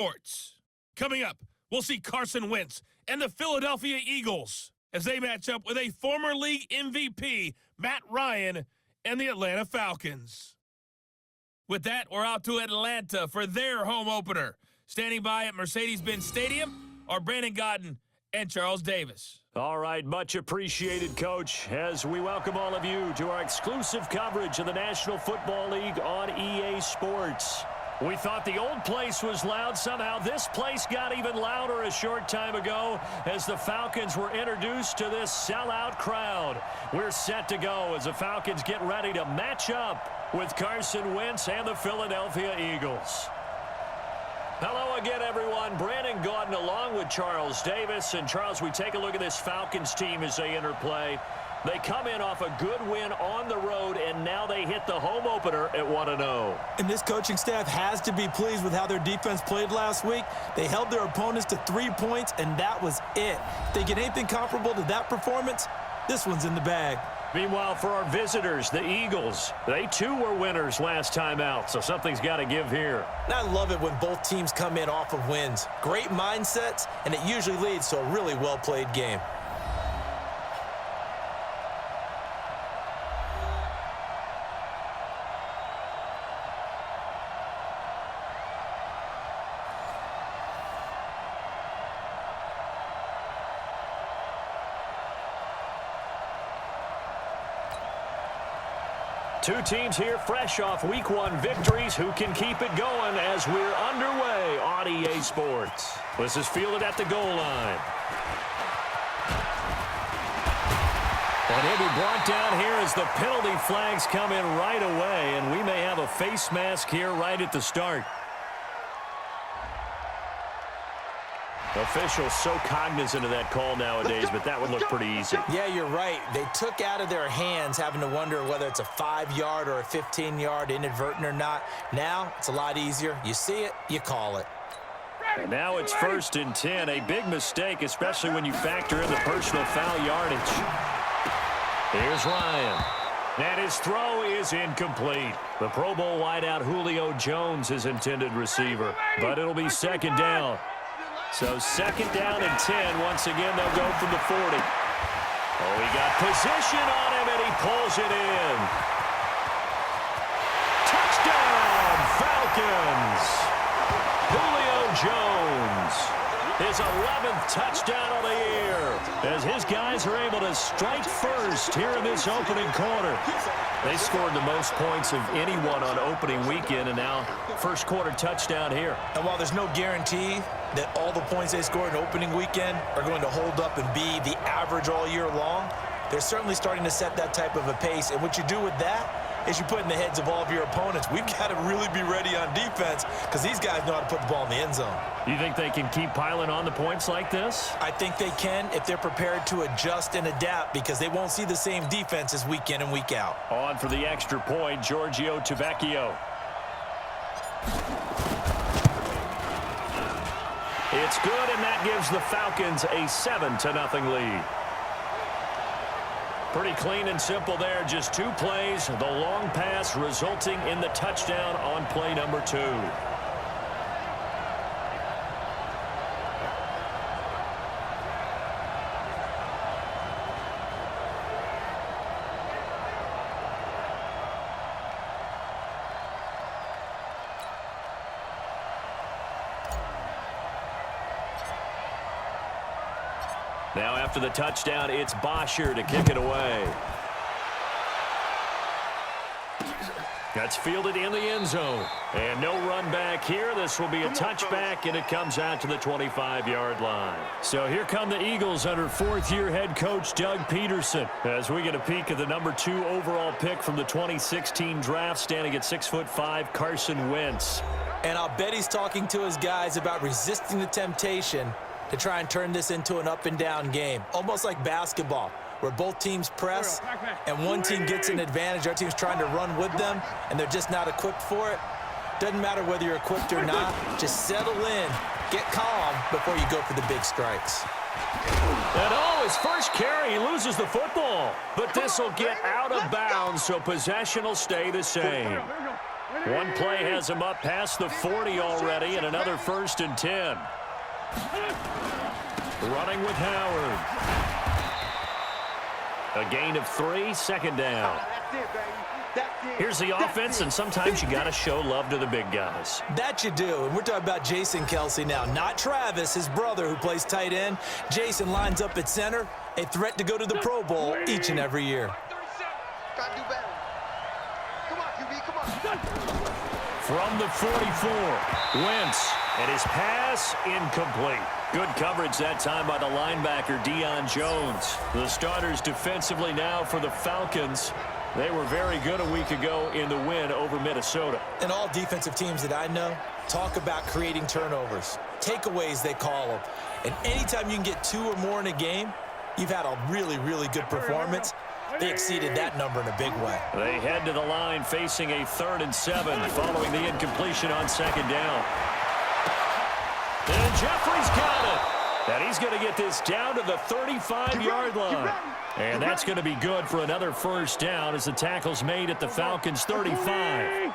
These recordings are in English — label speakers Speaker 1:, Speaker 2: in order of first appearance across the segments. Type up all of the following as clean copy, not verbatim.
Speaker 1: Sports. Coming up, we'll see Carson Wentz and the Philadelphia Eagles as they match up with a former league MVP, Matt Ryan, and the Atlanta Falcons. With that, we're out to Atlanta for their home opener. Standing by at Mercedes-Benz Stadium are Brandon Godden and Charles Davis.
Speaker 2: All right, much appreciated, Coach, as we welcome all of you to our exclusive coverage of the National Football League on EA Sports. We thought the old place was loud. Somehow this place got even louder a short time ago as the Falcons were introduced to this sellout crowd. We're set to go as the Falcons get ready to match up with Carson Wentz and the Philadelphia Eagles. Hello again, everyone. Brandon Godden along with Charles Davis. And, Charles, we take a look at this Falcons team as they enter play. They come in off a good win on the road, and now they hit the home opener at 1-0.
Speaker 3: And this coaching staff has to be pleased with how their defense played last week. They held their opponents to 3 points, and that was it. If they get anything comparable to that performance, this one's in the bag.
Speaker 2: Meanwhile, for our visitors, the Eagles, they too were winners last time out, so something's got to give here.
Speaker 3: And I love it when both teams come in off of wins. Great mindsets, and it usually leads to a really well-played game.
Speaker 2: Two teams here fresh off Week 1 victories who can keep it going as we're underway on EA Sports. This is fielded at the goal line. And he'll be brought down here as the penalty flags come in right away, and we may have a face mask here right at the start. Officials so cognizant of that call nowadays, but that would look pretty easy.
Speaker 3: Yeah, you're right. They took out of their hands having to wonder whether it's a 5-yard or a 15-yard inadvertent or not. Now, it's a lot easier. You see it, you call it.
Speaker 2: And now it's 1st and 10. A big mistake, especially when you factor in the personal foul yardage. Here's Ryan. And his throw is incomplete. The Pro Bowl wideout Julio Jones is intended receiver, but it'll be 2nd down. So 2nd down and 10. Once again, they'll go from the 40. Oh, he got position on him, and he pulls it in. Touchdown, Falcons. Julio Jones. His 11th touchdown of the year as his guys are able to strike first here in this opening quarter. They scored the most points of anyone on opening weekend, and now first quarter touchdown here.
Speaker 3: And while there's no guarantee that all the points they scored in opening weekend are going to hold up and be the average all year long, they're certainly starting to set that type of a pace. And what you do with that is you put in the heads of all of your opponents, we've got to really be ready on defense because these guys know how to put the ball in the end zone.
Speaker 2: You think they can keep piling on the points like this?
Speaker 3: I think they can if they're prepared to adjust and adapt because they won't see the same defenses week in and week out.
Speaker 2: On for the extra point, Giorgio Tavecchio. It's good, and that gives the Falcons a 7-0 lead. Pretty clean and simple there. Just 2 plays. The long pass resulting in the touchdown on play number 2. Now after the touchdown, it's Bosher to kick it away. That's fielded in the end zone. And no run back here. This will be a touchback, and it comes out to the 25-yard line. So here come the Eagles under 4th-year head coach Doug Peterson as we get a peek at the number 2 overall pick from the 2016 draft, standing at 6'5", Carson Wentz.
Speaker 3: And I'll bet he's talking to his guys about resisting the temptation to try and turn this into an up-and-down game, almost like basketball, where both teams press and one team gets an advantage. Our team's trying to run with them, and they're just not equipped for it. Doesn't matter whether you're equipped or not. Just settle in, get calm before you go for the big strikes.
Speaker 2: And his first carry, he loses the football. But this will get out of bounds, so possession will stay the same. One play has him up past the 40 already, and another 1st and 10. Running with Howard. A gain of 3, 2nd down. Here's the offense, and sometimes you got to show love to the big guys.
Speaker 3: That you do, and we're talking about Jason Kelsey now, not Travis, his brother who plays tight end. Jason lines up at center, a threat to go to the Pro Bowl each and every year.
Speaker 2: From the 44, Wentz, and his pass incomplete. Good coverage that time by the linebacker, Deion Jones. The starters defensively now for the Falcons. They were very good a week ago in the win over Minnesota.
Speaker 3: And all defensive teams that I know talk about creating turnovers. Takeaways, they call them. And anytime you can get 2 or more in a game, you've had a really, really good performance. They exceeded that number in a big way.
Speaker 2: They head to the line facing a 3rd and 7 following the incompletion on 2nd down. And Jeffrey's got it. And he's going to get this down to the 35-yard line. And that's going to be good for another 1st down as the tackle's made at the Falcons' 35.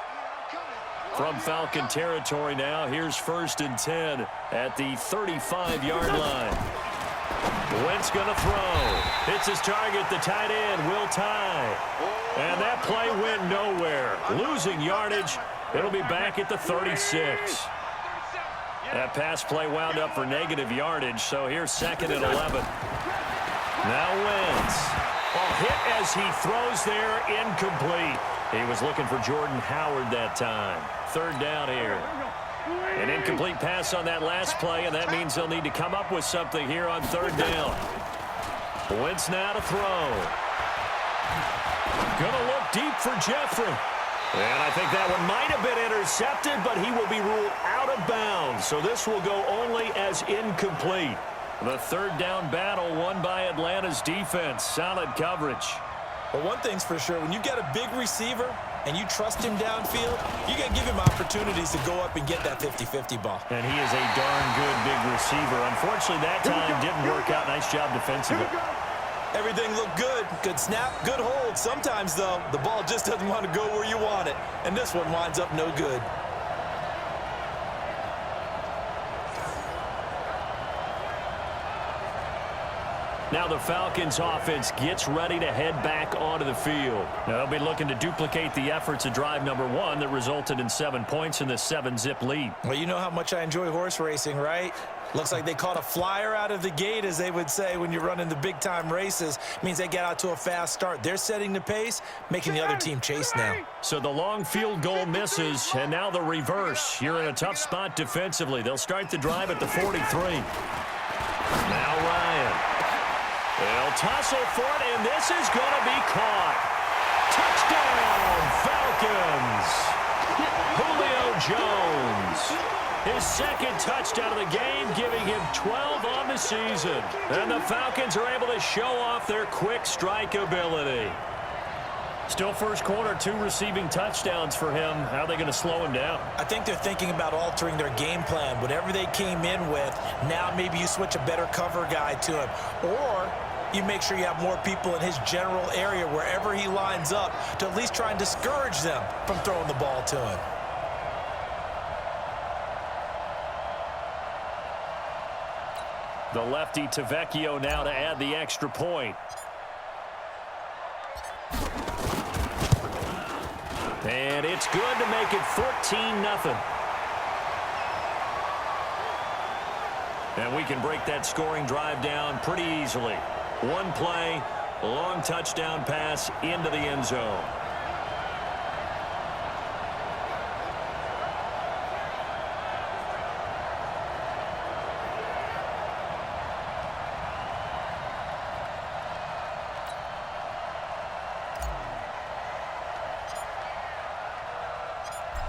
Speaker 2: From Falcon territory now, here's 1st and 10 at the 35-yard line. Wentz going to throw. Hits his target, the tight end, Will Tye. And that play went nowhere. Losing yardage. It'll be back at the 36. That pass play wound up for negative yardage, so here's 2nd and 11. Now Wentz. Hit as he throws there, incomplete. He was looking for Jordan Howard that time. 3rd down here. An incomplete pass on that last play, and that means they'll need to come up with something here on 3rd down. Wentz now to throw. Gonna look deep for Jeffrey. And I think that one might have been intercepted, but he will be ruled out of bounds. So this will go only as incomplete. The 3rd down battle won by Atlanta's defense. Solid coverage.
Speaker 3: Well, one thing's for sure, when you've got a big receiver and you trust him downfield, you got to give him opportunities to go up and get that 50-50 ball.
Speaker 2: And he is a darn good big receiver. Unfortunately, that time didn't work out. Nice job defensively.
Speaker 3: Everything looked good. Good snap, good hold. Sometimes, though, the ball just doesn't want to go where you want it. And this one winds up no good.
Speaker 2: Now the Falcons offense gets ready to head back onto the field. Now they'll be looking to duplicate the efforts of drive number 1 that resulted in 7 points in the 7-zip lead.
Speaker 3: Well, you know how much I enjoy horse racing, right? Looks like they caught a flyer out of the gate, as they would say when you're running the big-time races. Means they get out to a fast start. They're setting the pace, making the other team chase now.
Speaker 2: So the long field goal misses, and now the reverse. You're in a tough spot defensively. They'll start the drive at the 43. Now Ryan. They'll tussle for it, and this is going to be caught. Touchdown, Falcons. Julio Jones. His 2nd touchdown of the game, giving him 12 on the season. And the Falcons are able to show off their quick strike ability. Still first quarter, 2 receiving touchdowns for him. How are they going to slow him down?
Speaker 3: I think they're thinking about altering their game plan. Whatever they came in with, now maybe you switch a better cover guy to him. Or you make sure you have more people in his general area wherever he lines up to at least try and discourage them from throwing the ball to him.
Speaker 2: The lefty Tavecchio now to add the extra point. And it's good to make it 14-0. And we can break that scoring drive down pretty easily. One play, long touchdown pass into the end zone.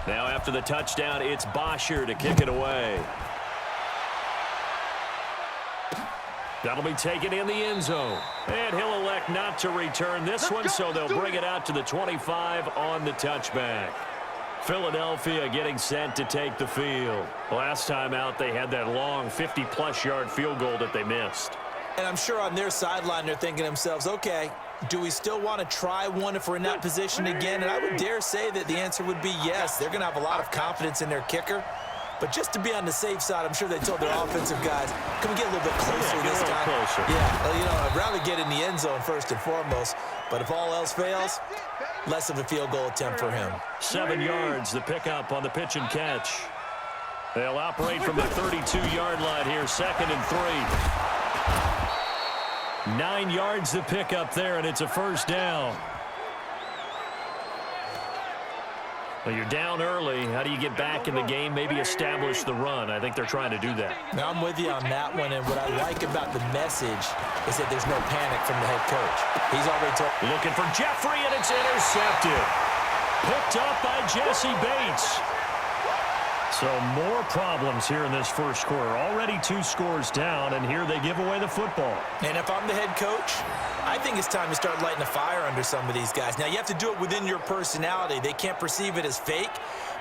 Speaker 2: Now after the touchdown, it's Bosher to kick it away. That'll be taken in the end zone. And he'll elect not to return this one, so they'll bring it out to the 25 on the touchback. Philadelphia getting set to take the field. Last time out, they had that long 50-plus yard field goal that they missed.
Speaker 3: And I'm sure on their sideline they're thinking to themselves, okay, do we still want to try one if we're in that position again? And I would dare say that the answer would be yes. They're going to have a lot of confidence in their kicker. But just to be on the safe side, I'm sure they told their offensive guys, can we get a little bit closer this time?
Speaker 2: Closer.
Speaker 3: Yeah, well, you know, I'd rather get in the end zone first and foremost. But if all else fails, less of a field goal attempt for him.
Speaker 2: 7 yards, the pickup on the pitch and catch. They'll operate from the 32-yard line here, 2nd and 3. 9 yards the pickup there, and it's a first down. Well, you're down early. How do you get back in the game, maybe establish the run? I think they're trying to do that.
Speaker 3: Now, I'm with you on that one, and what I like about the message is that there's no panic from the head coach. He's already told.
Speaker 2: Looking for Jeffrey, and it's intercepted. Picked up by Jesse Bates. So more problems here in this first quarter. Already 2 scores down, and here they give away the football.
Speaker 3: And if I'm the head coach, I think it's time to start lighting a fire under some of these guys. Now, you have to do it within your personality. They can't perceive it as fake.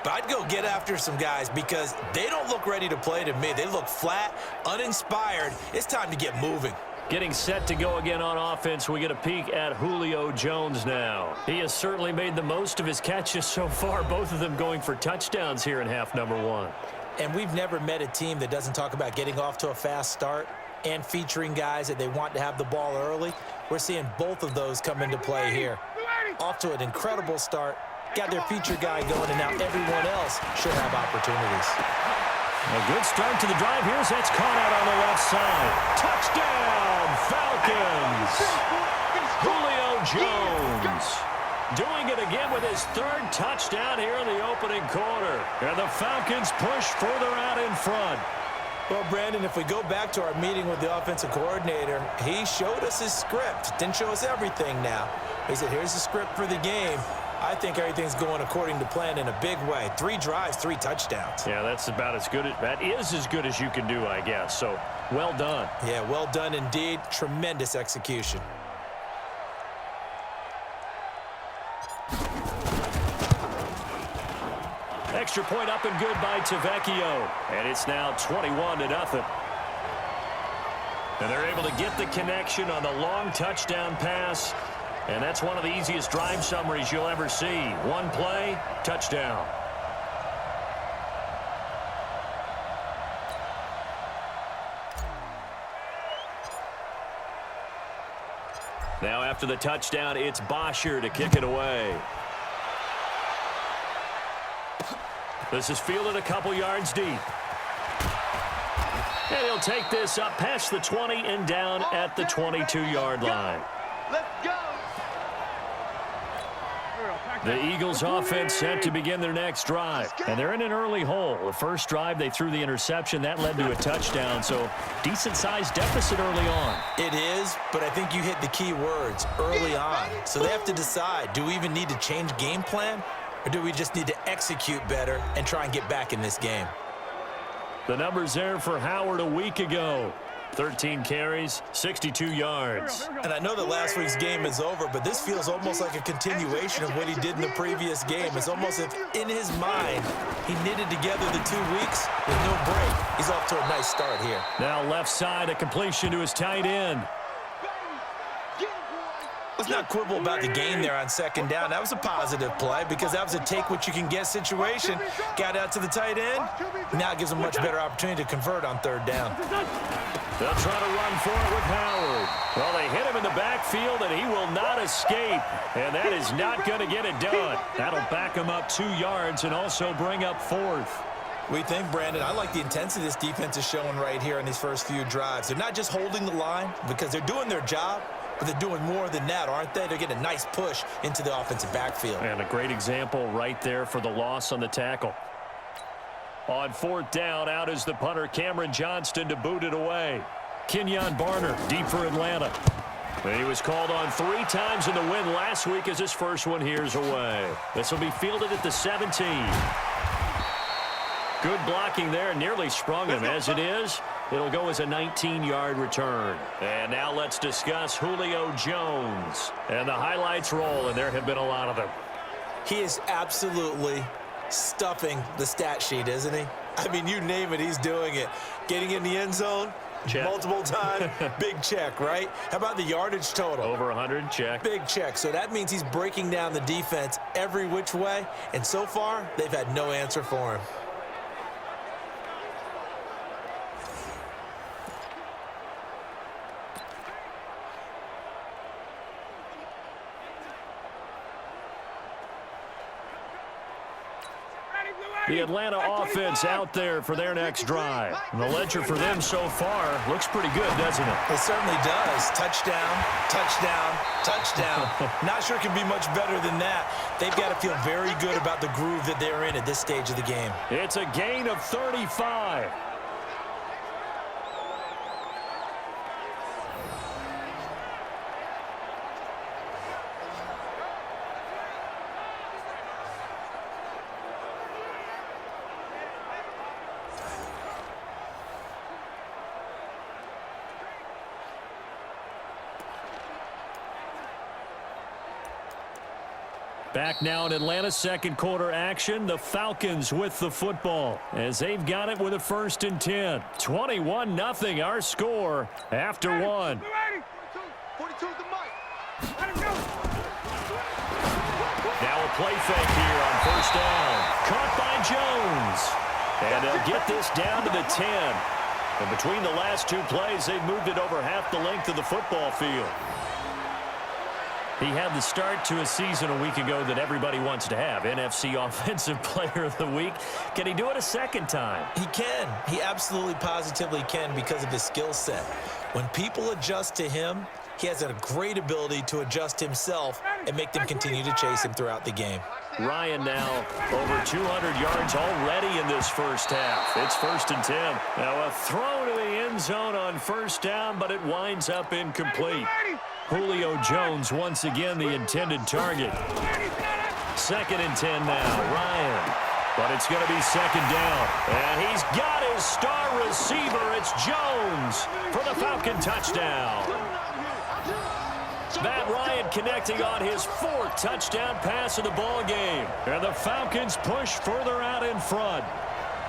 Speaker 3: But I'd go get after some guys because they don't look ready to play to me. They look flat, uninspired. It's time to get moving.
Speaker 2: Getting set to go again on offense, we get a peek at Julio Jones now. He has certainly made the most of his catches so far, both of them going for touchdowns here in half number 1.
Speaker 3: And we've never met a team that doesn't talk about getting off to a fast start and featuring guys that they want to have the ball early. We're seeing both of those come into play here. Off to an incredible start, got their feature guy going, and now everyone else should have opportunities.
Speaker 2: A good start to the drive. Here's that's caught out on the left side. Touchdown, Falcons! Julio Jones doing it again with his 3rd touchdown here in the opening quarter. And the Falcons push further out in front.
Speaker 3: Well, Brandon, if we go back to our meeting with the offensive coordinator, he showed us his script. Didn't show us everything now. He said, here's the script for the game. I think everything's going according to plan in a big way. 3 drives, 3 touchdowns.
Speaker 2: Yeah, that's about as good. That is as good as you can do, I guess. So, well done.
Speaker 3: Yeah, well done indeed. Tremendous execution.
Speaker 2: Extra point up and good by Tavecchio. And it's now 21-0. And they're able to get the connection on the long touchdown pass. And that's one of the easiest drive summaries you'll ever see. 1 play, touchdown. Now after the touchdown, it's Bosher to kick it away. This is fielded a couple yards deep. And he'll take this up past the 20 and down at the 22-yard line.
Speaker 4: Let's go.
Speaker 2: The Eagles offense set to begin their next drive. And they're in an early hole. The first drive, they threw the interception. That led to a touchdown. So decent-sized deficit early on.
Speaker 3: It is, but I think you hit the key words, early on. So they have to decide, do we even need to change game plan? Or do we just need to execute better and try and get back in this game?
Speaker 2: The numbers there for Howard a week ago. 13 carries, 62 yards.
Speaker 3: And I know that last week's game is over, but this feels almost like a continuation of what he did in the previous game. It's almost as if in his mind, he knitted together the 2 weeks with no break. He's off to a nice start here.
Speaker 2: Now left side, a completion to his tight end.
Speaker 3: Let's not quibble about the gain there on 2nd down. That was a positive play because that was a take-what-you-can-get situation. Got out to the tight end. Now it gives him a much better opportunity to convert on 3rd down.
Speaker 2: They'll try to run for it with Howard. Well, they hit him in the backfield, and he will not escape. And that is not going to get it done. That'll back him up 2 yards and also bring up 4th.
Speaker 3: We think, Brandon, I like the intensity this defense is showing right here in these first few drives. They're not just holding the line because they're doing their job, but they're doing more than that, aren't they? They're getting a nice push into the offensive backfield.
Speaker 2: And a great example right there for the loss on the tackle. On 4th down, out is the punter, Cameron Johnston, to boot it away. Kenyon Barner, deep for Atlanta. He was called on 3 times in the win last week as his first one here's away. This will be fielded at the 17. Good blocking there, nearly sprung him. As it is, it'll go as a 19-yard return. And now let's discuss Julio Jones. And the highlights roll, and there have been a lot of them.
Speaker 3: He is absolutely stuffing the stat sheet, isn't he? I mean, you name it, he's doing it. Getting in the end zone,
Speaker 2: Check.
Speaker 3: Multiple times, big check, right? How about the yardage total?
Speaker 2: Over 100, check.
Speaker 3: Big check. So that means he's breaking down the defense every which way, and so far, they've had no answer for him.
Speaker 2: The Atlanta offense out there for their next drive. And the ledger for them so far looks pretty good, doesn't it?
Speaker 3: It certainly does. Touchdown, touchdown, touchdown. Not sure it can be much better than that. They've got to feel very good about the groove that they're in at this stage of the game.
Speaker 2: It's a gain of 35. Back now in Atlanta's second quarter action. The Falcons with the football as they've got it with a 1st and 10. 21-0 our score after one. Now a play fake here on 1st down. Caught by Jones. And they'll get this down to the 10. And between the last two plays, they've moved it over half the length of the football field. He had the start to a season a week ago that everybody wants to have. NFC Offensive Player of the Week. Can he do it a second time?
Speaker 3: He can. He absolutely positively can because of his skill set. When people adjust to him, he has a great ability to adjust himself and make them continue to chase him throughout the game.
Speaker 2: Ryan now over 200 yards already in this first half. It's 1st and 10. Now a throw to the end zone on 1st down, but it winds up incomplete. Julio Jones once again the intended target. 2nd and 10 now. Ryan. But it's going to be 2nd down. And he's got his star receiver. It's Jones for the Falcon touchdown. Matt Ryan connecting on his 4th touchdown pass of the ball game. And the Falcons push further out in front.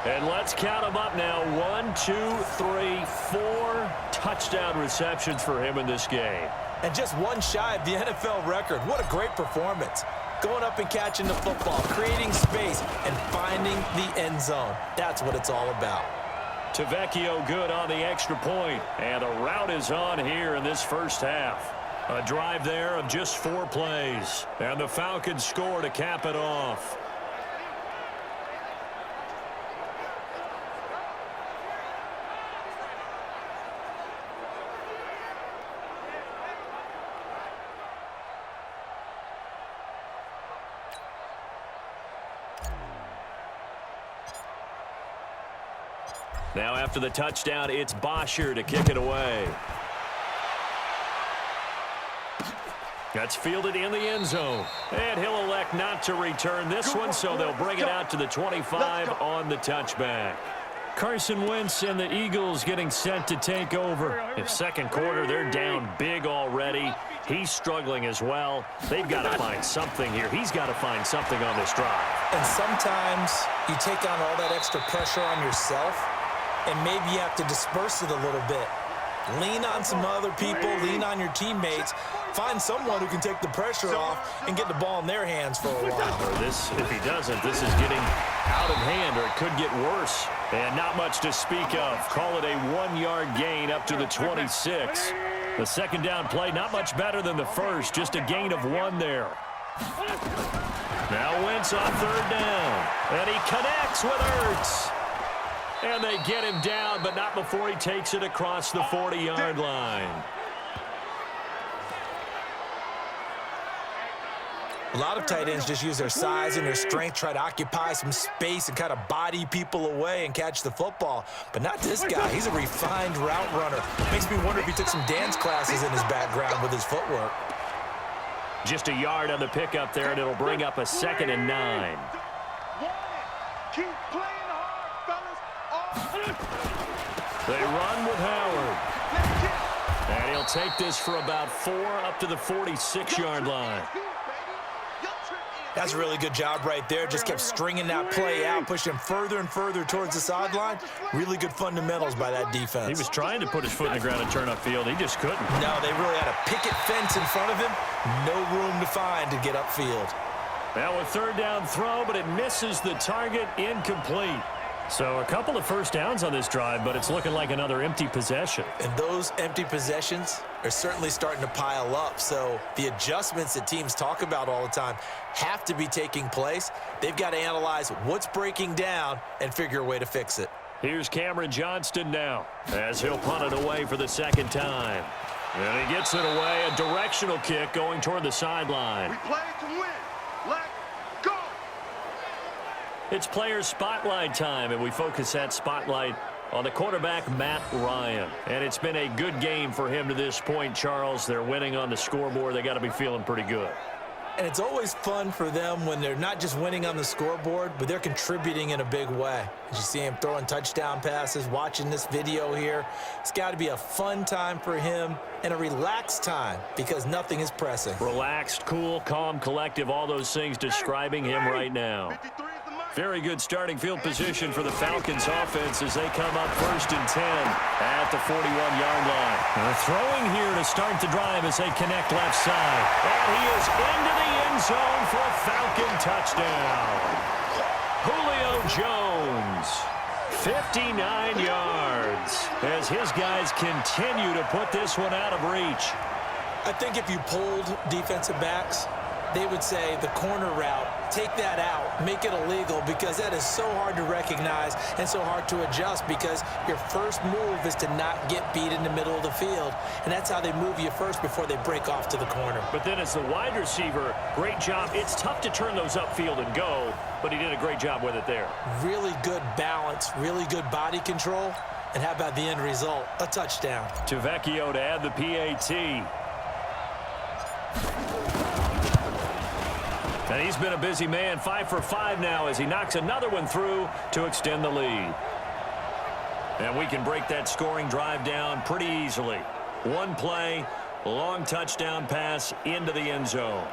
Speaker 2: And let's count them up now. 1, 2, 3, 4 touchdown receptions for him in this game.
Speaker 3: And just one shy of the NFL record. What a great performance. Going up and catching the football, creating space, and finding the end zone. That's what it's all about.
Speaker 2: Tavecchio good on the extra point. And the route is on here in this first half. A drive there of just 4 plays. And the Falcons score to cap it off. Now after the touchdown, it's Bosher to kick it away. That's fielded in the end zone. And he'll elect not to return this one, so they'll bring it out to the 25 on the touchback. Carson Wentz and the Eagles getting set to take over. In second quarter, they're down big already. He's struggling as well. They've got to find something here. He's got to find something on this drive.
Speaker 3: And sometimes you take on all that extra pressure on yourself, and maybe you have to disperse it a little bit. Lean on some other people, lean on your teammates, find someone who can take the pressure off and get the ball in their hands for a while.
Speaker 2: Or this, if he doesn't, this is getting out of hand, or it could get worse. And not much to speak of. Call it a 1-yard gain up to the 26. The second down play, not much better than the first, just a gain of 1 there. Now Wentz on 3rd down, and he connects with Ertz. And they get him down, but not before he takes it across the 40-yard line.
Speaker 3: A lot of tight ends just use their size and their strength, try to occupy some space and kind of body people away and catch the football. But not this guy. He's a refined route runner. Makes me wonder if he took some dance classes in his background with his footwork.
Speaker 2: Just a yard on the pickup there, and it'll bring up a 2nd and 9.
Speaker 4: Keep playing hard, fellas.
Speaker 2: They run with Howard. And he'll take this for about 4 up to the 46-yard line.
Speaker 3: That's a really good job right there. Just kept stringing that play out, pushing him further and further towards the sideline. Really good fundamentals by that defense.
Speaker 2: He was trying to put his foot in the ground and turn upfield. He just couldn't.
Speaker 3: No, they really had a picket fence in front of him. No room to find to get upfield.
Speaker 2: Now a third down throw, but it misses the target, incomplete. So a couple of first downs on this drive, but it's looking like another empty possession.
Speaker 3: And those empty possessions are certainly starting to pile up. So the adjustments that teams talk about all the time have to be taking place. They've got to analyze what's breaking down and figure a way to fix it.
Speaker 2: Here's Cameron Johnston now as he'll punt it away for the second time. And he gets it away, a directional kick going toward the sideline.
Speaker 4: We play to win. Let's go.
Speaker 2: It's player spotlight time, and we focus that spotlight on the quarterback, Matt Ryan. And it's been a good game for him to this point, Charles. They're winning on the scoreboard. They got to be feeling pretty good.
Speaker 3: And it's always fun for them when they're not just winning on the scoreboard, but they're contributing in a big way. As you see him throwing touchdown passes, watching this video here, it's got to be a fun time for him and a relaxed time because nothing is pressing.
Speaker 2: Relaxed, cool, calm, collective, all those things describing him right now. Very good starting field position for the Falcons offense as they come up 1st and 10 at the 41-yard line. They're throwing here to start the drive as they connect left side. And he is into the end zone for a Falcon touchdown. Julio Jones, 59 yards as his guys continue to put this one out of reach.
Speaker 3: I think if you polled defensive backs, they would say the corner route, take that out, make it illegal because that is so hard to recognize and so hard to adjust because your first move is to not get beat in the middle of the field, and that's how they move you first before they break off to the corner.
Speaker 2: But then as the wide receiver, great job. It's tough to turn those upfield and go, but he did a great job with it there.
Speaker 3: Really good balance, really good body control, and how about the end result? A touchdown.
Speaker 2: Tavecchio to add the PAT. And he's been a busy man, 5 for 5 now as he knocks another one through to extend the lead. And we can break that scoring drive down pretty easily. One play, long touchdown pass into the end zone.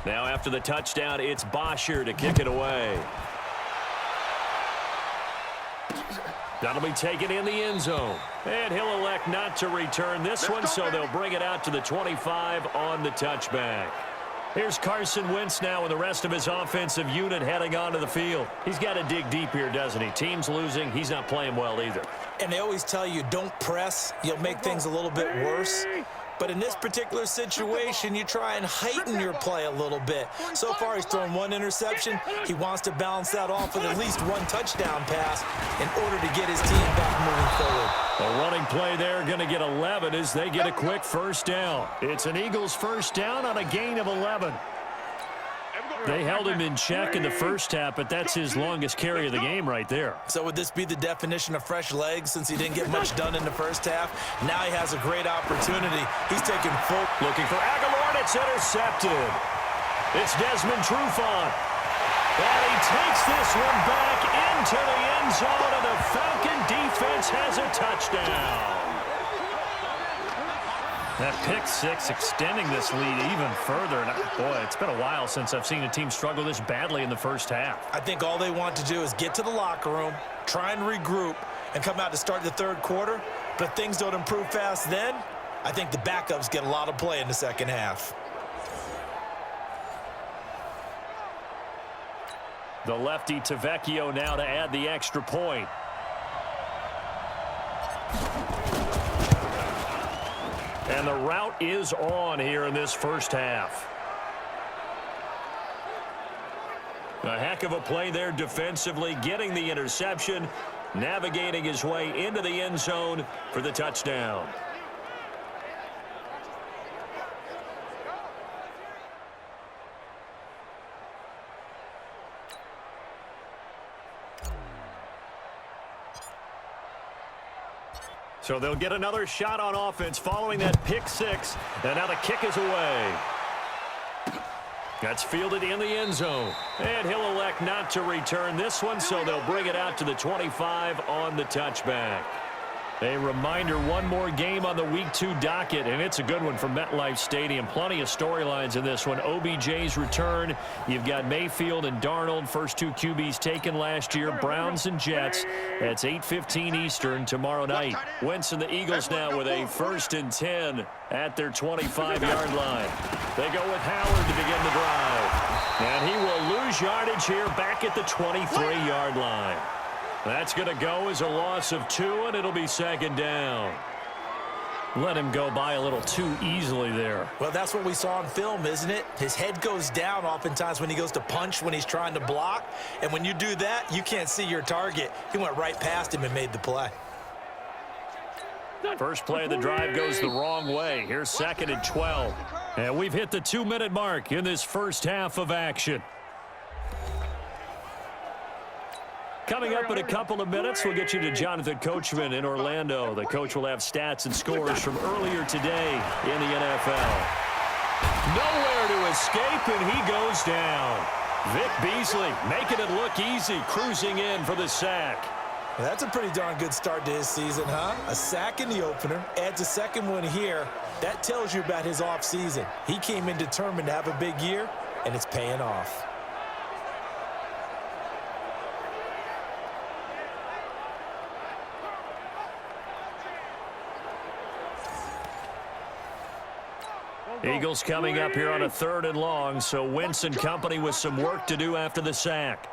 Speaker 2: Now after the touchdown, it's Bosher to kick it away. That'll be taken in the end zone. And he'll elect not to return this one, so they'll bring it out to the 25 on the touchback. Here's Carson Wentz now with the rest of his offensive unit heading onto the field. He's got to dig deep here, doesn't he? Team's losing. He's not playing well either.
Speaker 3: And they always tell you, don't press. You'll make things a little bit worse. But in this particular situation, you try and heighten your play a little bit. So far, he's thrown one interception. He wants to balance that off with at least one touchdown pass in order to get his team back moving forward.
Speaker 2: A running play there, going to get 11 as they get a quick first down. It's an Eagles first down on a gain of 11. They held him in check in the first half, but that's his longest carry of the game right there.
Speaker 3: So would this be the definition of fresh legs since he didn't get much done in the first half? Now he has a great opportunity. He's taking full.
Speaker 2: Looking for Aguilar, and it's intercepted. It's Desmond Trufant. And he takes this one back into the end zone, and the Falcon defense has a touchdown. That pick six extending this lead even further. And boy, it's been a while since I've seen a team struggle this badly in the first half.
Speaker 3: I think all they want to do is get to the locker room, try and regroup, and come out to start the third quarter. But if things don't improve fast then, I think the backups get a lot of play in the second half.
Speaker 2: The lefty Tavecchio now to add the extra point. And the route is on here in this first half. A heck of a play there defensively, getting the interception, navigating his way into the end zone for the touchdown. So they'll get another shot on offense following that pick six. And now the kick is away. That's fielded in the end zone. And he'll elect not to return this one, so they'll bring it out to the 25 on the touchback. A reminder, one more game on the Week 2 docket, and it's a good one from MetLife Stadium. Plenty of storylines in this one. OBJ's return. You've got Mayfield and Darnold, first two QBs taken last year. Browns and Jets. That's 8:15 Eastern tomorrow night. Wentz and the Eagles now with a 1st and 10 at their 25-yard line. They go with Howard to begin the drive. And he will lose yardage here back at the 23-yard line. That's going to go as a loss of 2, and it'll be 2nd down. Let him go by a little too easily there.
Speaker 3: Well, that's what we saw on film, isn't it? His head goes down oftentimes when he goes to punch when he's trying to block. And when you do that, you can't see your target. He went right past him and made the play.
Speaker 2: First play of the drive goes the wrong way. Here's 2nd and 12. And we've hit the 2-minute mark in this first half of action. Coming up in a couple of minutes, we'll get you to Jonathan Coachman in Orlando. The coach will have stats and scores from earlier today in the NFL. Nowhere to escape, and he goes down. Vic Beasley making it look easy, cruising in for the sack.
Speaker 3: Well, that's a pretty darn good start to his season, huh? A sack in the opener, adds a second one here. That tells you about his offseason. He came in determined to have a big year, and it's paying off.
Speaker 2: Eagles coming up here on a 3rd and long, so Wentz and company with some work to do after the sack.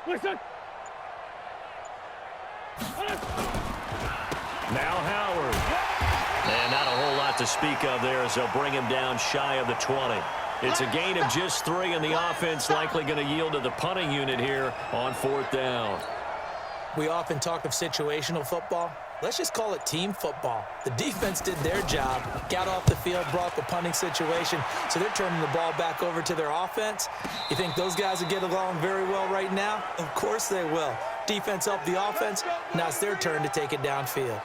Speaker 5: Listen.
Speaker 2: Now Howard. And not a whole lot to speak of there as they'll bring him down shy of the 20. It's a gain of just 3, and the offense likely going to yield to the punting unit here on 4th down.
Speaker 3: We often talk of situational football. Let's just call it team football. The defense did their job, got off the field, brought the punting situation, so they're turning the ball back over to their offense. You think those guys will get along very well right now? Of course they will. Defense helped the offense. Now it's their turn to take it downfield.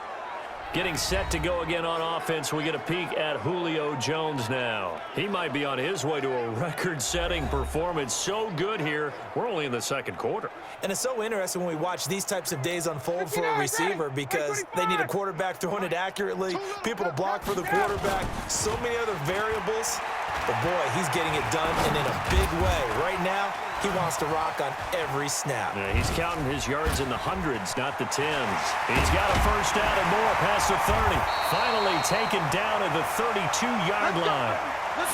Speaker 2: Getting set to go again on offense, we get a peek at Julio Jones now. He might be on his way to a record-setting performance. So good here, we're only in the 2nd quarter.
Speaker 3: And it's so interesting when we watch these types of days unfold for a receiver because they need a quarterback throwing it accurately, people to block for the quarterback, so many other variables. But, boy, he's getting it done and in a big way. Right now, he wants to rock on every snap.
Speaker 2: Yeah, he's counting his yards in the hundreds, not the tens. He's got a 1st down and more past the 30. Finally taken down at the 32-yard line.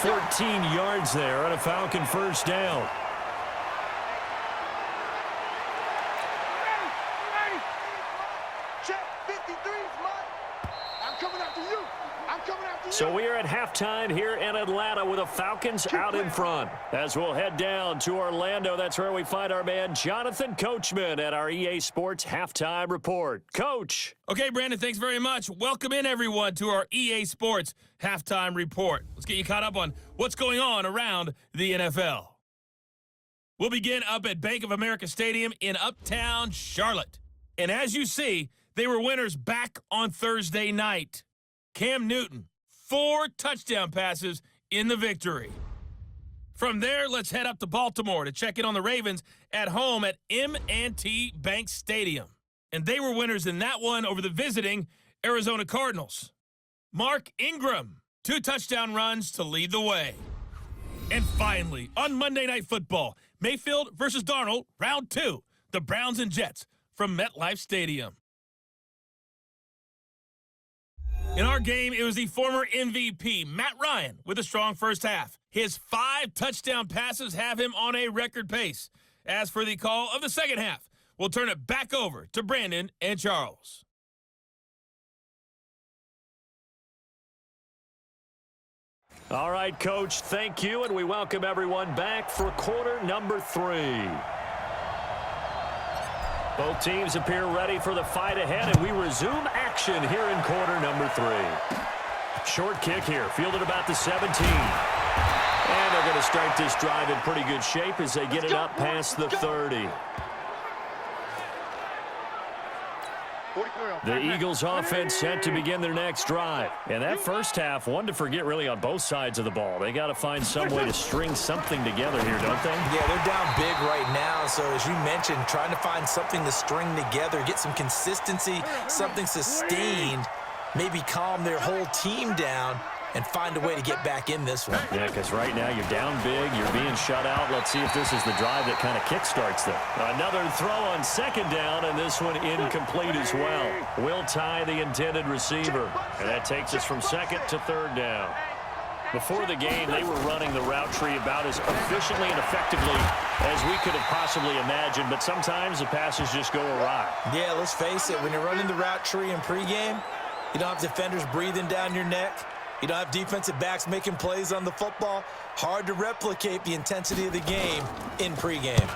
Speaker 2: 14 yards there on a Falcon 1st down.
Speaker 4: Check 53's mine. I'm coming after you. I'm coming after you.
Speaker 2: So we are at halftime here in Atlanta with the Falcons out in front. As we'll head down to Orlando, that's where we find our man Jonathan Coachman at our EA Sports Halftime Report. Coach.
Speaker 1: Okay, Brandon, thanks very much. Welcome in, everyone, to our EA Sports Halftime Report. Let's get you caught up on what's going on around the NFL. We'll begin up at Bank of America Stadium in Uptown Charlotte. And as you see, they were winners back on Thursday night. Cam Newton, 4 touchdown passes in the victory. From there, let's head up to Baltimore to check in on the Ravens at home at M&T Bank Stadium. And they were winners in that one over the visiting Arizona Cardinals. Mark Ingram, 2 touchdown runs to lead the way. And finally, on Monday Night Football, Mayfield versus Darnold, round 2, the Browns and Jets from MetLife Stadium. In our game, it was the former MVP, Matt Ryan, with a strong first half. His 5 touchdown passes have him on a record pace. As for the call of the second half, we'll turn it back over to Brandon and Charles.
Speaker 2: All right, Coach, thank you, and we welcome everyone back for quarter number 3. Both teams appear ready for the fight ahead, and we resume action here in quarter number 3. Short kick here, fielded about the 17. And they're going to start this drive in pretty good shape as they get it up past the 30. The Eagles offense set to begin their next drive. And that first half, one to forget really on both sides of the ball. They got to find some way to string something together here, don't they?
Speaker 3: Yeah, they're down big right now. So as you mentioned, trying to find something to string together, get some consistency, something sustained, maybe calm their whole team down and find a way to get back in this one.
Speaker 2: Yeah, because right now you're down big, you're being shut out. Let's see if this is the drive that kind of kickstarts them. Another throw on second down, and this one incomplete as well. Will tie the intended receiver, and that takes us from second to third down. Before the game, they were running the route tree about as efficiently and effectively as we could have possibly imagined, but sometimes the passes just go awry.
Speaker 3: Yeah, let's face it, when you're running the route tree in pregame, you don't have defenders breathing down your neck. You don't have defensive backs making plays on the football. Hard to replicate the intensity of the game in pregame.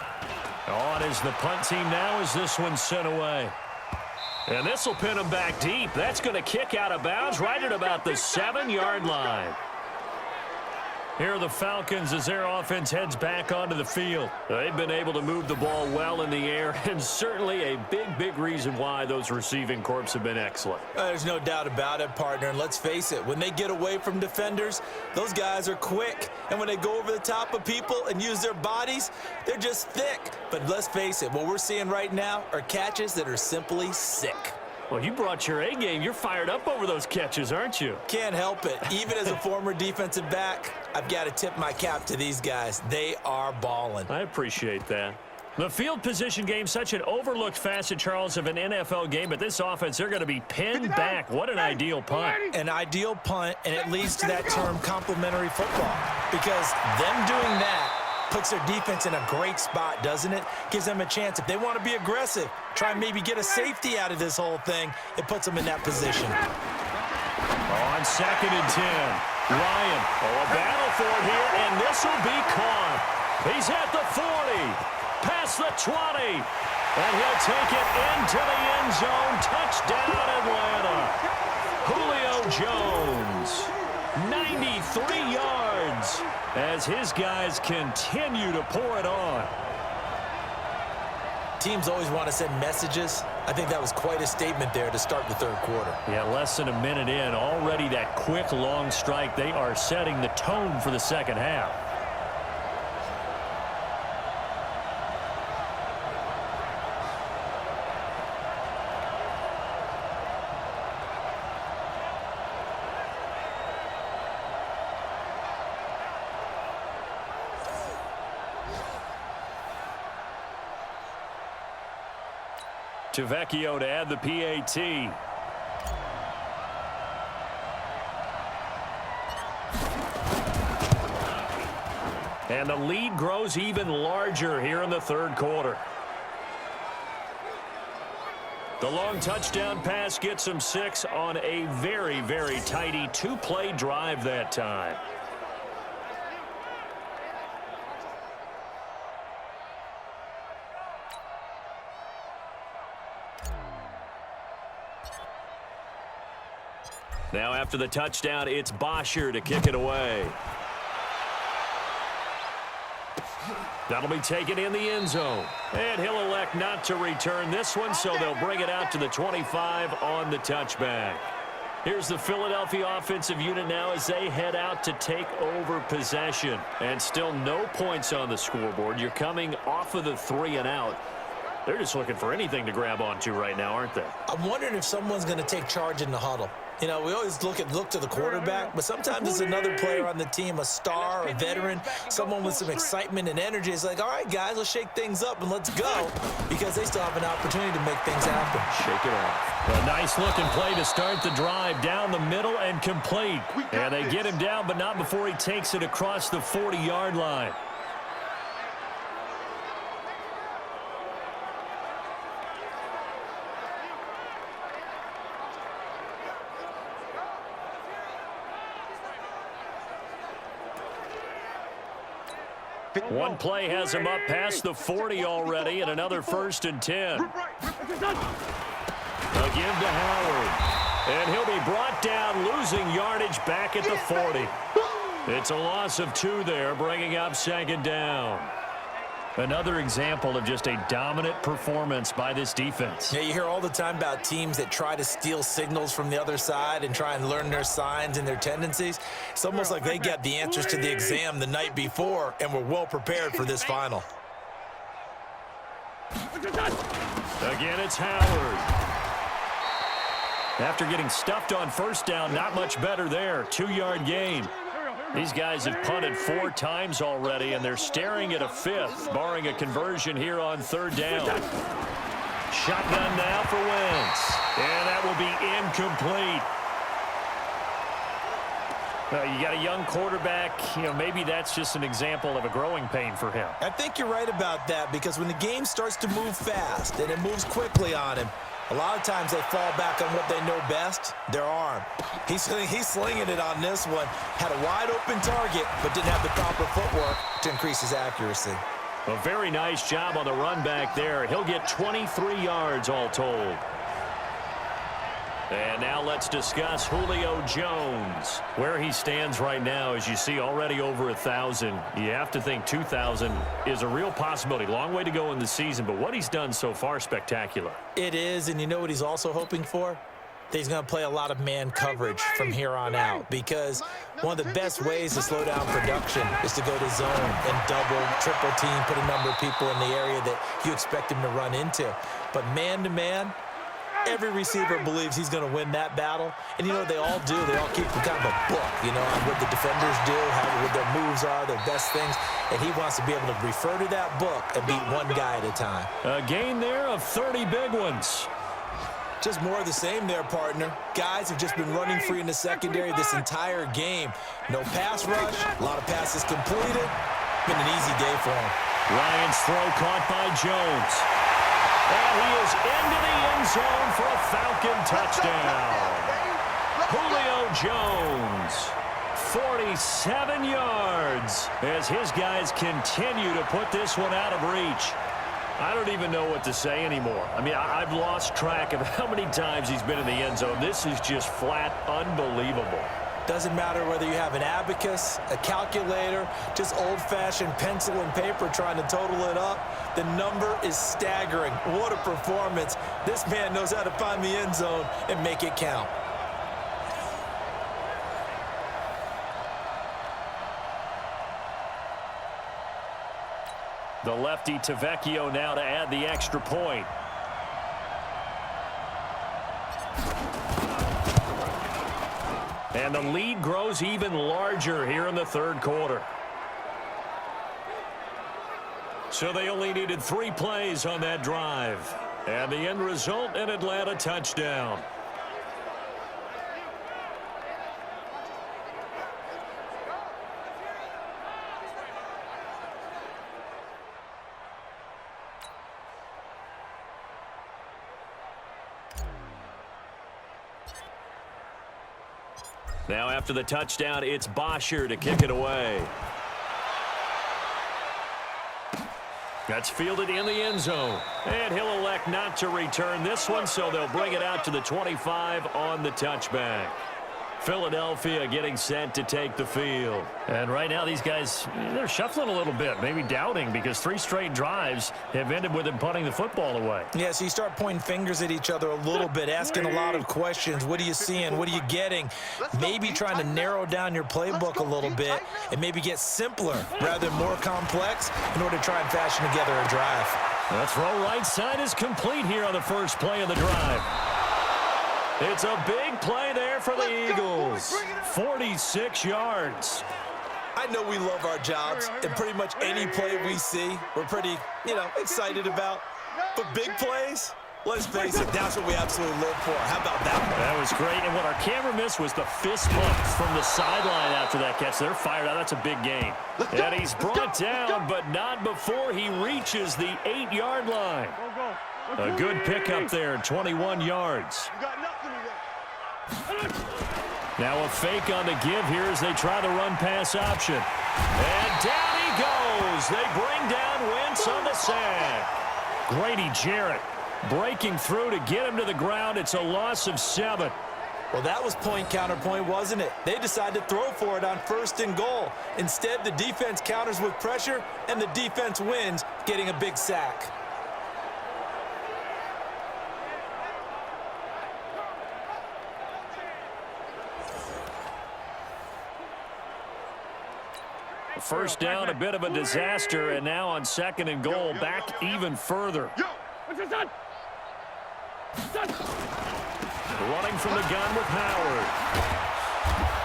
Speaker 2: On is the punt team now as this one's sent away. And this will pin them back deep. That's going to kick out of bounds right at about the 7-yard line. Here are the Falcons as their offense heads back onto the field. They've been able to move the ball well in the air, and certainly a big reason why those receiving corps have been excellent.
Speaker 3: There's no doubt about it, partner. And let's face it, when they get away from defenders, those guys are quick. And when they go over the top of people and use their bodies, they're just thick. But let's face it, what we're seeing right now are catches that are simply sick.
Speaker 2: Well, you brought your A game. You're fired up over those catches, aren't you?
Speaker 3: Can't help it. Even as a former defensive back, I've got to tip my cap to these guys. They are balling.
Speaker 2: I appreciate that. The field position game, such an overlooked facet, Charles, of an NFL game, but this offense, they're going to be pinned back. What an ideal punt.
Speaker 3: An ideal punt, and it leads to that term complementary football, because them doing that puts their defense in a great spot, doesn't it? Gives them a chance. If they want to be aggressive, try and maybe get a safety out of this whole thing, it puts them in that position.
Speaker 2: On second and 10, Ryan, a battle for it here, and this will be caught. He's at the 40, past the 20, and he'll take it into the end zone. Touchdown, Atlanta. Julio Jones, 93 yards, as his guys continue to pour it on.
Speaker 3: Teams always want to send messages. I think that was quite a statement there to start the third quarter.
Speaker 2: Yeah, less than a minute in, already that quick, long strike. They are setting the tone for the second half. Tavecchio to add the PAT. And the lead grows even larger here in the third quarter. The long touchdown pass gets them 6 on a very tidy 2-play drive that time. Now after the touchdown, it's Bosher to kick it away. That'll be taken in the end zone. And he'll elect not to return this one, so they'll bring it out to the 25 on the touchback. Here's the Philadelphia offensive unit now as they head out to take over possession. And still no points on the scoreboard. You're coming off of the 3 and out. They're just looking for anything to grab onto right now, aren't they?
Speaker 3: I'm wondering if someone's going to take charge in the huddle. You know, we always look to the quarterback, but sometimes it's another player on the team, a star, a veteran, someone with some excitement and energy. It's like, all right, guys, let's shake things up and let's go, because they still have an opportunity to make things happen.
Speaker 2: Shake it off. A nice-looking play to start the drive down the middle and complete. And they get him down, but not before he takes it across the 40-yard line. One play has him up past the 40 already, and another 1st and 10. A give to Howard. And he'll be brought down, losing yardage back at the 40. It's a loss of 2 there, bringing up 2nd down. Another example of just a dominant performance by this defense.
Speaker 3: Yeah, you hear all the time about teams that try to steal signals from the other side and try and learn their signs and their tendencies. It's almost like they got the answers to the exam the night before and were well prepared for this final.
Speaker 2: Again, it's Howard. After getting stuffed on first down, not much better there. 2-yard gain. These guys have punted 4 times already, and they're staring at a 5th, barring a conversion here on 3rd down. Shotgun now for Wentz. And that will be incomplete. You got a young quarterback. Maybe that's just an example of a growing pain for him.
Speaker 3: I think you're right about that, because when the game starts to move fast and it moves quickly on him, a lot of times they fall back on what they know best, their arm. He's slinging it on this one. Had a wide-open target, but didn't have the proper footwork to increase his accuracy.
Speaker 2: A very nice job on the run back there. He'll get 23 yards all told. And now let's discuss Julio Jones. Where he stands right now, as you see, already over 1,000. You have to think 2,000 is a real possibility. Long way to go in the season, but what he's done so far, spectacular.
Speaker 3: It is, and you know what he's also hoping for? That he's going to play a lot of man coverage from here on out, because one of the best ways to slow down production is to go to zone and double, triple team, put a number of people in the area that you expect him to run into. But man-to-man, every receiver believes he's going to win that battle. And you know what they all do? They all keep kind of a book, on what the defenders do, what their moves are, their best things. And he wants to be able to refer to that book and beat one guy at a time.
Speaker 2: A gain there of 30 big ones.
Speaker 3: Just more of the same there, partner. Guys have just been running free in the secondary this entire game. No pass rush, a lot of passes completed. Been an easy day for him.
Speaker 2: Ryan's throw caught by Jones. And he is into the end zone for a Falcon touchdown. Julio Jones, 47 yards, as his guys continue to put this one out of reach. I don't even know what to say anymore. I mean, I've lost track of how many times he's been in the end zone. This is just flat unbelievable.
Speaker 3: Doesn't matter whether you have an abacus, a calculator, just old-fashioned pencil and paper trying to total it up. The number is staggering. What a performance. This man knows how to find the end zone and make it count.
Speaker 2: The lefty Tavecchio now to add the extra point. And the lead grows even larger here in the 3rd quarter. So they only needed 3 plays on that drive. And the end result, an Atlanta touchdown. Now after the touchdown, it's Bosher to kick it away. That's fielded in the end zone. And he'll elect not to return this one, so they'll bring it out to the 25 on the touchback. Philadelphia getting set to take the field. And right now these guys, they're shuffling a little bit, maybe doubting, because 3 straight drives have ended with them punting the football away.
Speaker 3: Yeah, so you start pointing fingers at each other a little bit, asking a lot of questions. What are you seeing? What are you getting? Maybe trying to narrow down your playbook a little bit and maybe get simpler rather than more complex in order to try and fashion together a drive.
Speaker 2: The throw right side is complete here on the first play of the drive. It's a big play there for the Eagles. 46 yards.
Speaker 3: I know we love our jobs, and pretty much any play we see, we're pretty, excited about. But big plays, let's face it, that's what we absolutely live for. How about that one?
Speaker 2: That was great, and what our camera missed was the fist bump from the sideline after that catch. They're fired out. That's a big gain. And he's brought down, but not before he reaches the 8-yard line. A good pickup there, 21 yards. Now a fake on the give here as they try the run-pass option. And down he goes. They bring down Wentz on the sack. Grady Jarrett breaking through to get him to the ground. It's a loss of 7.
Speaker 3: Well, that was point counterpoint, wasn't it? They decided to throw for it on 1st and goal. Instead, the defense counters with pressure, and the defense wins getting a big sack.
Speaker 2: First down, a bit of a disaster, and now on 2nd and goal, back even further. Running from the gun with Howard.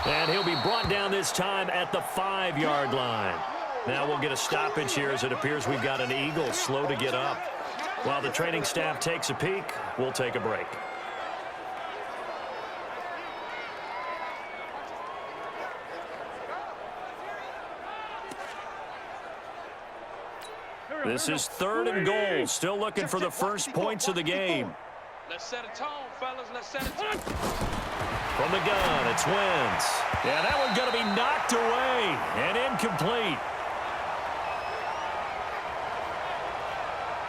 Speaker 2: And he'll be brought down this time at the 5-yard line. Now we'll get a stoppage here as it appears we've got an Eagle slow to get up. While the training staff takes a peek, we'll take a break. This is 3rd and goal. Still looking for the first points of the game.
Speaker 5: Let's set a tone, fellas. Let's set a tone.
Speaker 2: From the gun, it's Wentz. Yeah, that one's going to be knocked away and incomplete.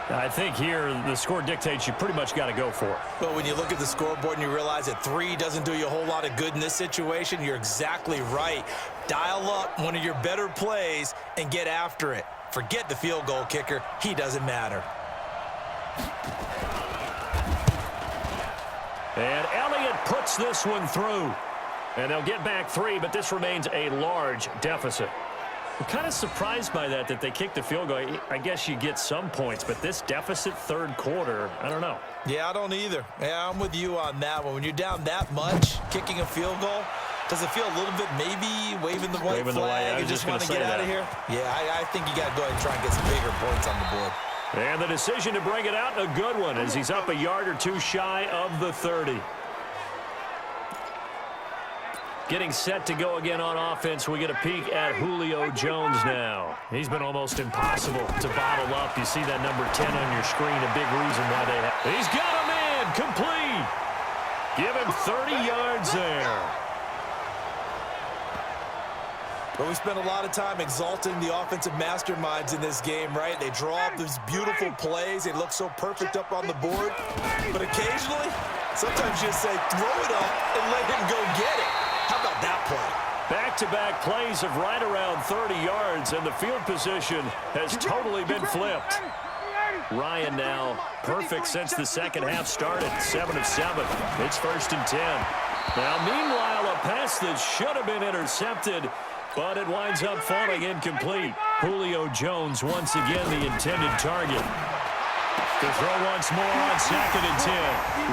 Speaker 2: I think here the score dictates you pretty much got to go for it.
Speaker 3: But when you look at the scoreboard and you realize that 3 doesn't do you a whole lot of good in this situation, you're exactly right. Dial up one of your better plays and get after it. Forget the field goal kicker. He doesn't matter.
Speaker 2: And Elliott puts this one through. And they'll get back 3, but this remains a large deficit. I'm kind of surprised by that they kicked the field goal. I guess you get some points, but this deficit 3rd quarter, I don't know.
Speaker 3: Yeah, I don't either. Yeah, I'm with you on that one. When you're down that much, kicking a field goal, does it feel a little bit maybe waving the white flag and just want to get out of here? Yeah, I think you got to go ahead and try and get some bigger points on the board.
Speaker 2: And the decision to bring it out, a good one, as he's up a yard or 2 shy of the 30. Getting set to go again on offense, we get a peek at Julio Jones now. He's been almost impossible to bottle up. You see that number 10 on your screen, a big reason why they have. He's got a man, complete. Give him 30 yards there.
Speaker 3: But we spend a lot of time exalting the offensive masterminds in this game, right? They draw up these beautiful plays. They look so perfect up on the board. But occasionally, sometimes you just say, throw it up and let him go get it. How about that play?
Speaker 2: Back-to-back plays of right around 30 yards, and the field position has totally been flipped. Ryan now perfect since the second half started, 7 of 7. It's 1st and 10. Now, meanwhile, a pass that should have been intercepted, but it winds up falling incomplete. Julio Jones once again the intended target. To throw once more on 2nd and 10.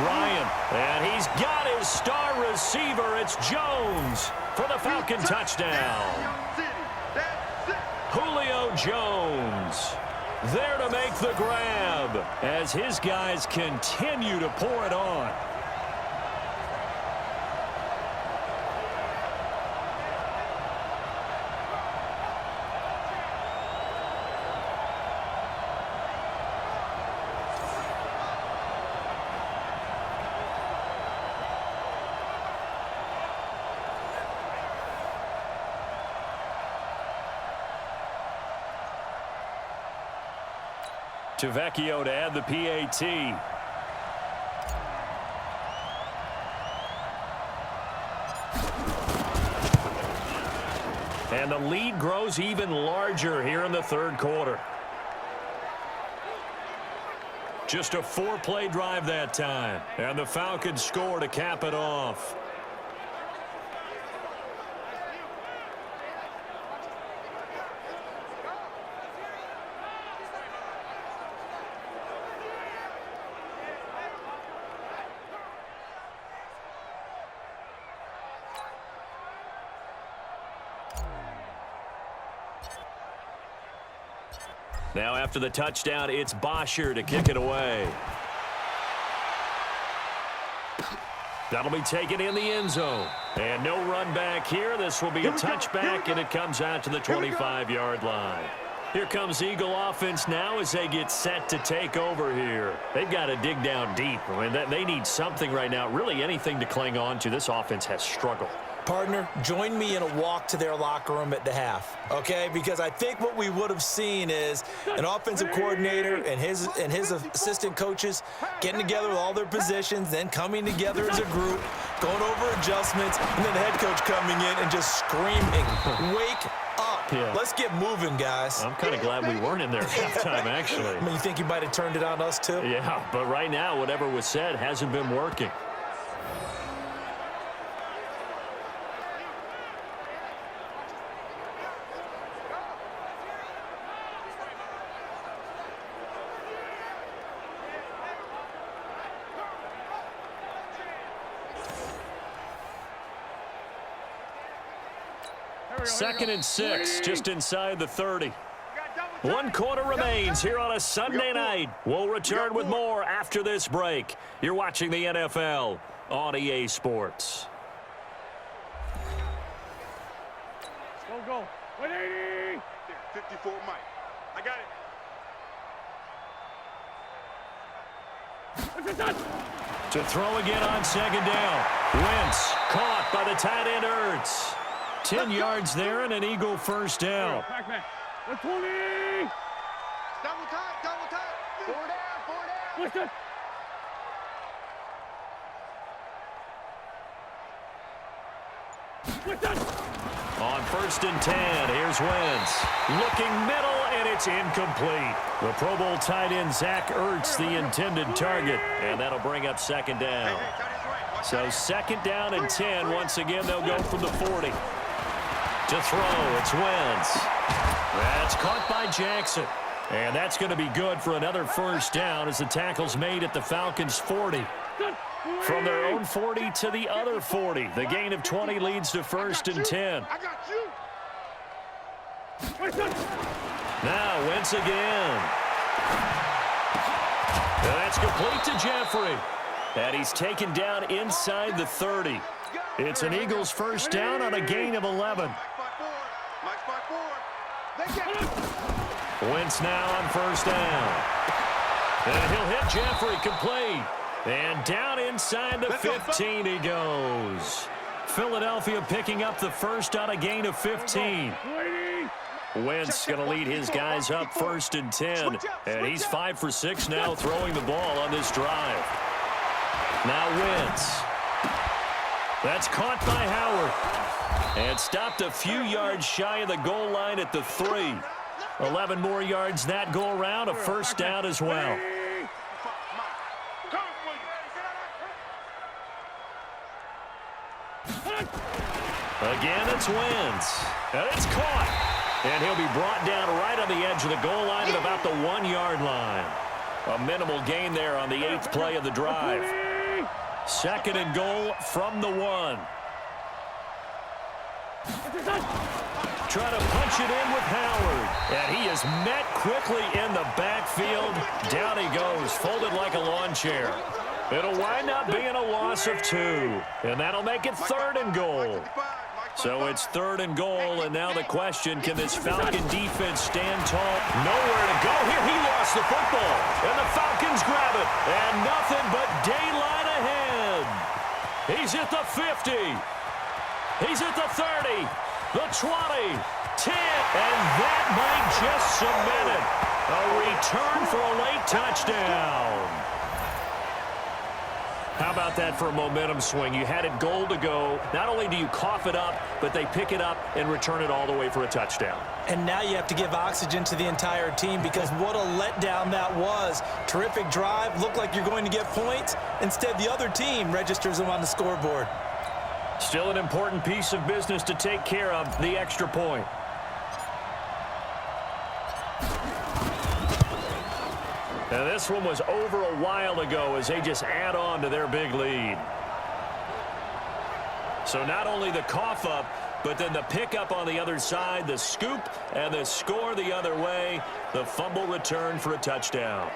Speaker 2: Ryan, and he's got his star receiver. It's Jones for the Falcon touchdown. Julio Jones there to make the grab as his guys continue to pour it on. Vecchio to add the PAT. And the lead grows even larger here in the 3rd quarter. Just a 4-play drive that time. And the Falcons score to cap it off. Now after the touchdown, it's Bosher to kick it away. That'll be taken in the end zone. And no run back here. This will be a touchback, and it comes out to the 25-yard line. Here comes Eagle offense now as they get set to take over here. They've got to dig down deep. I mean, they need something right now, really anything to cling on to. This offense has struggled.
Speaker 3: Partner, join me in a walk to their locker room at the half, okay? Because I think what we would have seen is an offensive coordinator and his assistant coaches getting together with all their positions, then coming together as a group, going over adjustments, and then the head coach coming in and just screaming, wake up.
Speaker 2: Yeah.
Speaker 3: Let's get moving, guys.
Speaker 2: I'm kind of glad we weren't in there at halftime, actually.
Speaker 3: I mean, you think you might have turned it on us, too?
Speaker 2: Yeah, but right now, whatever was said hasn't been working. Second and 6, just inside the 30. 1 quarter remains here on a Sunday night. We'll return with more after this break. You're watching the NFL on EA Sports.
Speaker 4: Go. 180. 54 Mike. I got it.
Speaker 2: To throw again on second down. Wentz caught by the tight end Ertz. 10 yards there and an Eagle first down.
Speaker 4: 120. Double time. 4 down. Listen.
Speaker 2: On 1st and 10, here's Wentz. Looking middle, and it's incomplete. The Pro Bowl tight end Zach Ertz, the intended target, and that'll bring up second down. So second down and 10. Once again, they'll go from the 40. To throw, it's Wentz. That's caught by Jackson. And that's going to be good for another first down as the tackle's made at the Falcons' 40. From their own 40 to the other 40. The gain of 20 leads to 1st and 10.
Speaker 4: I got you.
Speaker 2: Now Wentz again. That's complete to Jeffrey. And he's taken down inside the 30. It's an Eagles first down on a gain of 11. Wentz now on first down. And he'll hit Jeffrey complete. And down inside the 15 he goes. Philadelphia picking up the first on a gain of 15. Wentz going to lead his guys up 1st and 10. And he's 5 for 6 now throwing the ball on this drive. Now Wentz. That's caught by Howard. And stopped a few yards shy of the goal line at the 3. 11 more yards that go around, a first down as well. Again, it's Wentz. And it's caught. And he'll be brought down right on the edge of the goal line at about the 1-yard line. A minimal gain there on the 8th play of the drive. Second and goal from the 1. Trying to punch it in with Howard. And he is met quickly in the backfield. Down he goes, folded like a lawn chair. It'll wind up being a loss of 2. And that'll make it 3rd and goal. So it's 3rd and goal, and now the question, can this Falcon defense stand tall? Nowhere to go here. He lost the football, and the Falcons grab it. And nothing but daylight ahead. He's at the 50. He's at the 30, the 20, 10, and that might just cement it. A return for a late touchdown. How about that for a momentum swing? You had it goal to go. Not only do you cough it up, but they pick it up and return it all the way for a touchdown. And now you have to give oxygen to the entire team because what a letdown that was. Terrific drive. Looked like you're going to get points. Instead, the other team registers them on the scoreboard. Still an important piece of business to take care of, the extra point. And this one was over a while ago as they just add on to their big lead. So not only the cough up, but then the pickup on the other side, the scoop, and the score the other way. The fumble return for a touchdown.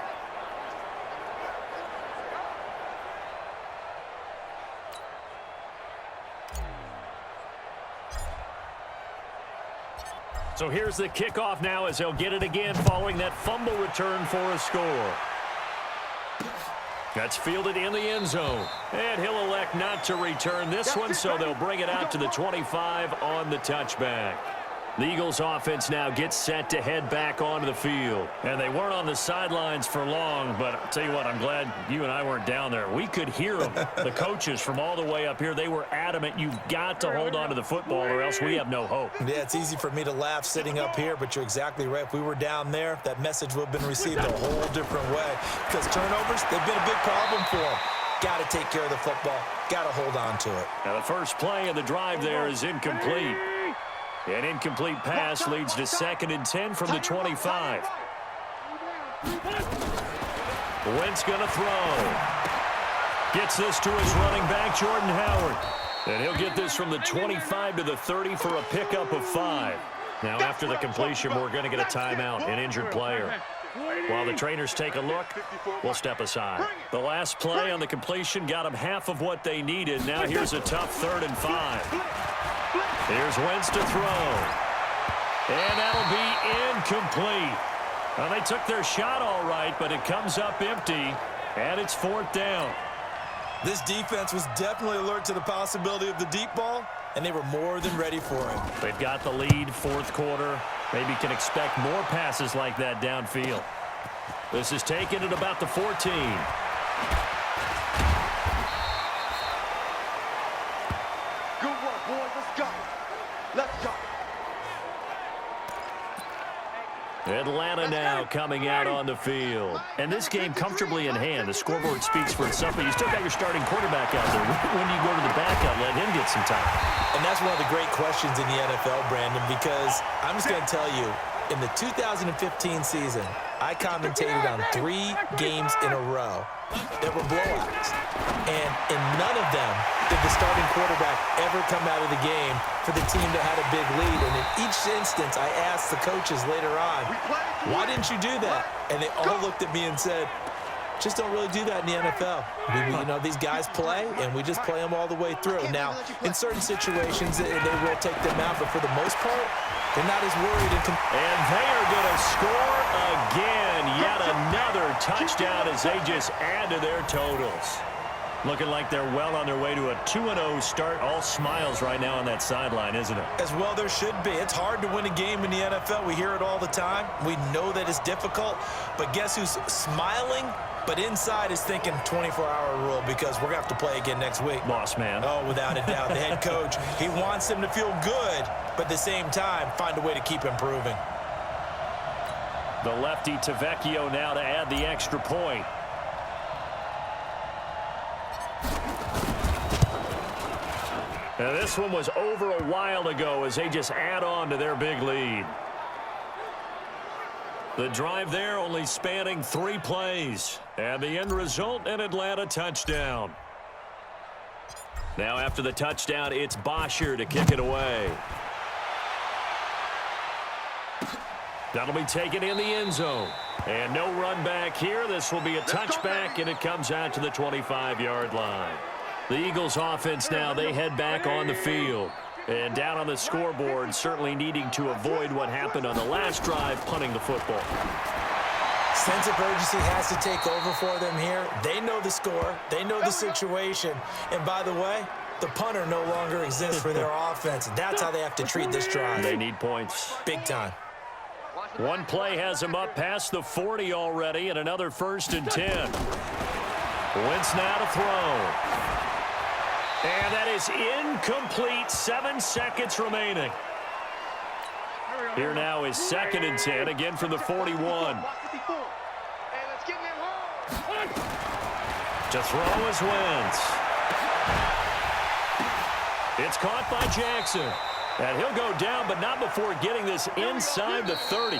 Speaker 2: So here's the kickoff now as they'll get it again following that fumble return for a score. That's fielded in the end zone. And he'll elect not to return this one, so they'll bring it out to the 25 on the touchback. The Eagles offense now gets set to head back onto the field. And they weren't on the sidelines for long, but I'll tell you what, I'm glad you and I weren't down there. We could hear them. The coaches from all the way up here, they were adamant, you've got to hold on to the football or else we have no hope.
Speaker 3: Yeah, it's easy for me to laugh sitting up here, but you're exactly right. If we were down there, that message would have been received a whole different way. Because turnovers, they've been a big problem for them. Got to take care of the football. Got to hold on to it.
Speaker 2: Now the first play of the drive there is incomplete. An incomplete pass leads to 2nd and 10 from the 25. Wentz going to throw. Gets this to his running back, Jordan Howard. And he'll get this from the 25 to the 30 for a pickup of 5. Now after the completion, we're going to get a timeout, an injured player. While the trainers take a look, we'll step aside. The last play on the completion got them half of what they needed. Now here's a tough 3rd and 5. Here's Wentz to throw. And that'll be incomplete. Well, they took their shot all right, but it comes up empty, and it's 4th down.
Speaker 3: This defense was definitely alert to the possibility of the deep ball, and they were more than ready for it.
Speaker 2: They've got the lead, 4th quarter. Maybe can expect more passes like that downfield. This is taken at about the 14. Atlanta now coming out on the field. And this game comfortably in hand. The scoreboard speaks for itself, but you still got your starting quarterback out there. When do you go to the backup, let him get some time?
Speaker 3: And that's one of the great questions in the NFL, Brandon, because I'm just going to tell you, in the 2015 season, I commentated on 3 games in a row that were blowouts. And in none of them did the starting quarterback ever come out of the game for the team that had a big lead. And in each instance, I asked the coaches later on, why didn't you do that? And they all looked at me and said, just don't really do that in the NFL. You know, these guys play, and we just play them all the way through. Now, in certain situations, they will take them out, but for the most part, they're not as worried.
Speaker 2: And they are going to score again. Yet another touchdown as they just add to their totals. Looking like they're well on their way to a 2-0 start. All smiles right now on that sideline, isn't it?
Speaker 3: As well there should be. It's hard to win a game in the NFL. We hear it all the time. We know that it's difficult. But guess who's smiling? But inside is thinking 24-hour rule because we're going to have to play again next week.
Speaker 2: Boss man.
Speaker 3: Oh, without a doubt. The head coach, he wants them to feel good, but at the same time, find a way to keep improving.
Speaker 2: The lefty Tavecchio now to add the extra point. Now this one was over a while ago as they just add on to their big lead. The drive there only spanning 3 plays. And the end result, an Atlanta touchdown. Now after the touchdown, it's Bosher to kick it away. That'll be taken in the end zone. And no run back here. This will be a touchback, and it comes out to the 25-yard line. The Eagles offense now, they head back on the field. And down on the scoreboard, certainly needing to avoid what happened on the last drive, punting the football.
Speaker 3: Sense of urgency has to take over for them here. They know the score. They know the situation. And by the way, the punter no longer exists for their offense. That's how they have to treat this drive.
Speaker 2: They need points.
Speaker 3: Big time.
Speaker 2: One play has them up past the 40 already, and another 1st and 10. Wentz now to throw. And that is incomplete. 7 seconds remaining. Here now is 2nd and 10, again from the 41. To throw is Wentz. It's caught by Jackson. And he'll go down, but not before getting this inside the 30.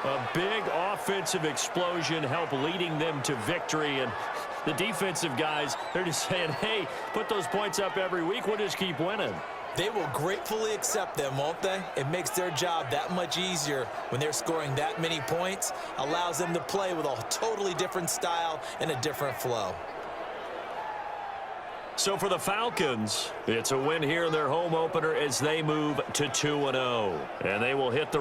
Speaker 2: A big offensive explosion helped leading them to victory. And the defensive guys, they're just saying, hey, put those points up every week. We'll just keep winning.
Speaker 3: They will gratefully accept them, won't they? It makes their job that much easier when they're scoring that many points. Allows them to play with a totally different style and a different flow.
Speaker 2: So for the Falcons, it's a win here in their home opener as they move to 2-0. And they will hit the